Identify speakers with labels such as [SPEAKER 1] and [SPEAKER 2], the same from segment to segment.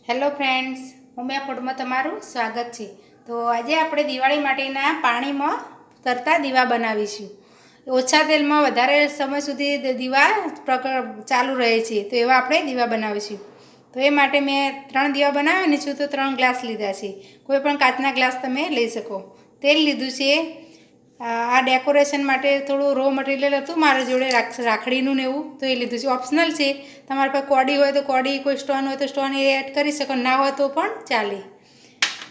[SPEAKER 1] Hello friends, Umiya ફૂડમાં તમારું સ્વાગત છે। તો આજે આપણે દિવાળી માટેના પાણીમાં તરતા દીવા બનાવીશું। ઓછા તેલમાં વધારે સમય સુધી દીવા ચાલુ રહે છે, તો એવા આપણે દીવા બનાવીશું। તો એ માટે મેં 3 દીવા બનાવવાની છું, તો 3 ગ્લાસ લીધા છે। કોઈ પણ કાચના ગ્લાસ તમે લઈ શકો। તેલ લીધું છે। આ ડેકોરેશન માટે થોડું રો મટીરિયલ હતું મારા જોડે, રાખડીનું ને એવું, તો એ લીધું છે। ઓપ્શનલ છે, તમારા પાસે કોડી હોય તો કોડી, કોઈ સ્ટોન હોય તો સ્ટોન એ એડ કરી શકો, ના હોય તો પણ ચાલે।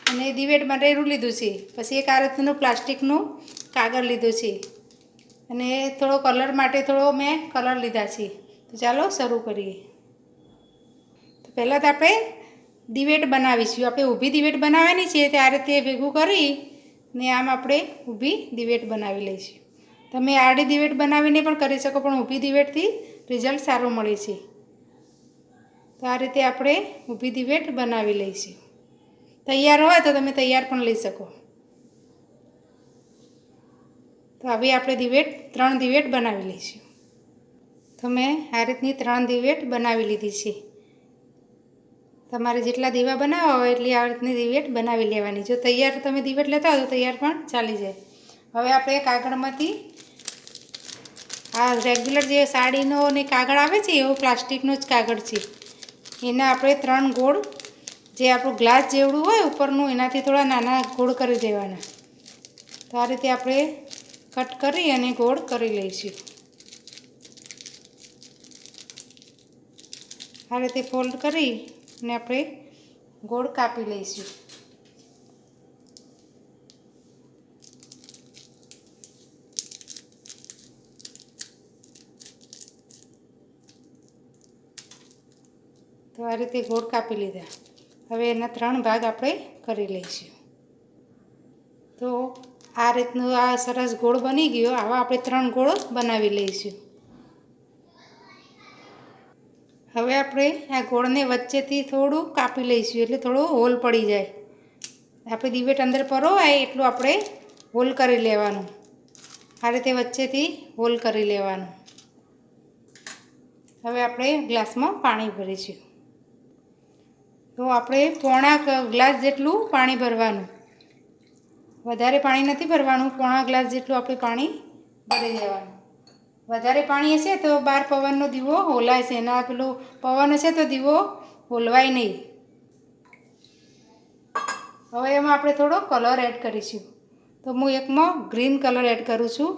[SPEAKER 1] અને દિવેટ માટે એવું લીધું છે। પછી એક આ રીતનું પ્લાસ્ટિકનું કાગળ લીધું છે, અને થોડો કલર માટે થોડો મેં કલર લીધા છે। તો ચાલો શરૂ કરીએ। તો પહેલાં તો આપણે દિવેટ બનાવીશું। આપણે ઊભી દિવેટ બનાવવાની છે, તો આ રીતે ભેગું કરી ને આમ આપણે ઊભી દિવેટ બનાવી લઈશું। તમે આડી દિવેટ બનાવીને પણ કરી શકો, પણ ઊભી દિવેટથી રિઝલ્ટ સારું મળે છે। તો આ રીતે આપણે ઊભી દિવેટ બનાવી લઈશું। તૈયાર હોય તો તમે તૈયાર પણ લઈ શકો। તો હવે આપણે 3 દિવેટ બનાવી લઈશું। તો મેં આ રીતની 3 દિવેટ બનાવી લીધી છે। તમારે જેટલા દીવા બનાવવા હોય એટલી આ રીતની દિવેટ બનાવી લેવાની। જો તૈયાર તમે દિવેટ લેતા હોય તો તૈયાર પણ ચાલી જાય। હવે આપણે કાગળમાંથી આ રેગ્યુલર જે સાડીનો ને કાગળ આવે છે, એવો પ્લાસ્ટિકનો જ કાગળ છે, એના આપણે 3 ગોળ, જે આપણું ગ્લાસ જેવડું હોય ઉપરનું, એનાથી થોડા નાના ગોળ કરી દેવાના। તો આ રીતે આપણે કટ કરી અને ગોળ કરી લઈશું। આ રીતે ફોલ્ડ કરી અને આપણે ગોળ કાપી લઈશું। તો આ રીતે ગોળ કાપી લીધા। હવે એના 3 ભાગ આપણે કરી લઈશું। તો આ રીતનું આ સરસ ગોળ બની ગયો। આવા આપણે 3 ગોળ બનાવી લઈશું। હવે આપણે આ ગોળને વચ્ચેથી થોડું કાપી લઈશું, એટલે થોડો હોલ પડી જાય। આપણે દિવેટ અંદર પરોવાય એટલું આપણે હોલ કરી લેવાનું। આ રીતે વચ્ચેથી હોલ કરી લેવાનું। હવે આપણે ગ્લાસમાં પાણી ભરીશું। તો આપણે પોણા ગ્લાસ જેટલું પાણી ભરવાનું, વધારે પાણી નથી ભરવાનું। પોણા ગ્લાસ જેટલું આપણે પાણી ભરી દેવાનું। વધારે પાણી હશે તો બહાર પવનનો દીવો હોલાય છે, એના પેલો પવન હશે તો દીવો હોલવાય નહીં। હવે એમાં આપણે થોડો કલર એડ કરીશું। તો હું એકમાં ગ્રીન કલર એડ કરું છું,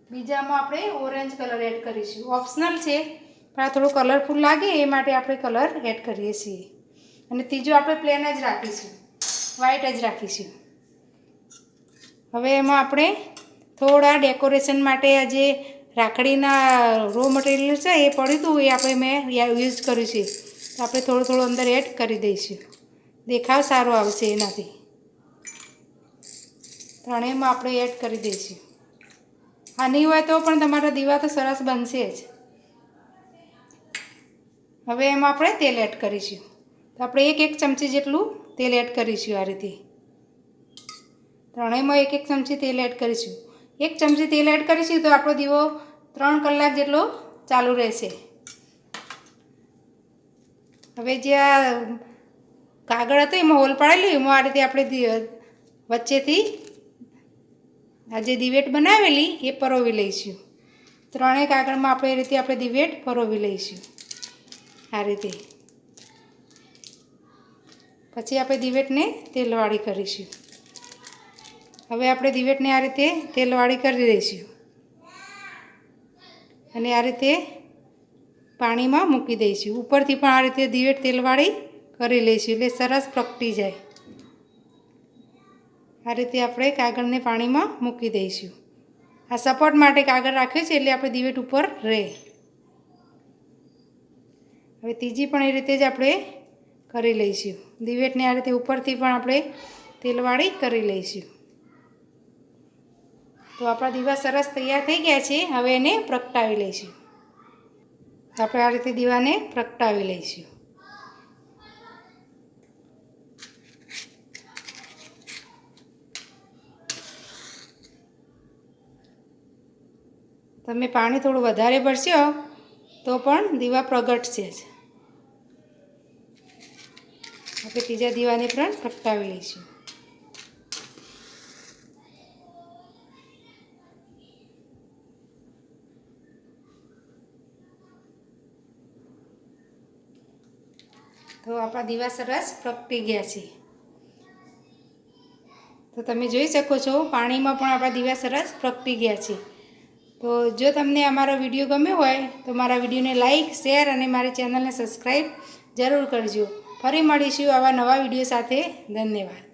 [SPEAKER 1] બીજામાં આપણે ઓરેન્જ કલર એડ કરીશું। ઓપ્શનલ છે, પણ આ થોડું કલરફુલ લાગે એ માટે આપણે કલર એડ કરીએ છીએ। અને ત્રીજું આપણે પ્લેન જ રાખીશું, વ્હાઈટ જ રાખીશું। હવે એમાં આપણે થોડા ડેકોરેશન માટે આ જે રાખડીના રો મટીરિયલ છે એ પડ્યું હતું, એ આપણે મેં યુઝ કર્યું છે, તો આપણે થોડું અંદર એડ કરી દઈશું। દેખાવ સારો આવશે એનાથી। ત્રણેયમાં આપણે એડ કરી દઈશું। આ નહીં હોય તો પણ તમારા દીવા તો સરસ બનશે જ। હવે એમાં આપણે તેલ એડ કરીશું। તો આપણે એક ચમચી જેટલું તેલ એડ કરીશું। આ રીતે ત્રણેયમાં એક ચમચી તેલ એડ કરીશું। 1 ચમચી તેલ એડ કરીશું તો આપણો દીવો 3 કલાક જેટલો ચાલુ રહેશે। હવે જે આ કાગળ હતું એમાં હોલ પાડેલું, એમાં આ રીતે આપણે વચ્ચેથી આ જે દિવેટ બનાવેલી એ પરોવી લઈશું। ત્રણેય કાગળમાં આપણે એ રીતે આપણે દિવેટ પરોવી લઈશું। આ રીતે પછી આપણે દિવેટને તેલવાળી કરીશું। હવે આપણે દિવેટને આ રીતે તેલવાળી કરી દઈશું, અને આ રીતે પાણીમાં મૂકી દઈશું। ઉપરથી પણ આ રીતે દિવેટ તેલવાળી કરી લઈશું, એટલે સરસ પ્રગટી જાય। આ રીતે આપણે કાગળને પાણીમાં મૂકી દઈશું। આ સપોર્ટ માટે કાગળ રાખ્યું છે, એટલે આપણે દિવેટ ઉપર રહે। હવે ત્રીજી પણ એ રીતે જ આપણે કરી લઈશું। દિવેટને આ રીતે ઉપરથી પણ આપણે તેલવાળી કરી લઈશું। તો આપણા દીવા સરસ તૈયાર થઈ ગયા છે। હવે એને પ્રગટાવી લઈશું। આપણે આ રીતે દીવાને પ્રગટાવી લઈશું। તમે પાણી થોડું વધારે ભરશો તો પણ દીવા પ્રગટશે જ। આપણે ત્રીજા દીવાને પણ પ્રગટાવી લઈશું. તો આપણા દીવા સરસ પ્રગટી ગયા છે. તો તમે જોઈ શકો છો પાણીમાં પણ આપણા દીવા સરસ પ્રગટી ગયા છે. તો જો તમને અમારો વિડીયો ગમ્યો હોય તો મારા વિડીયોને લાઈક, શેર અને મારી ચેનલને સબસ્ક્રાઈબ જરૂર કરજો. ફરી મળીશું આવા નવા વિડીયો સાથે. ધન્યવાદ.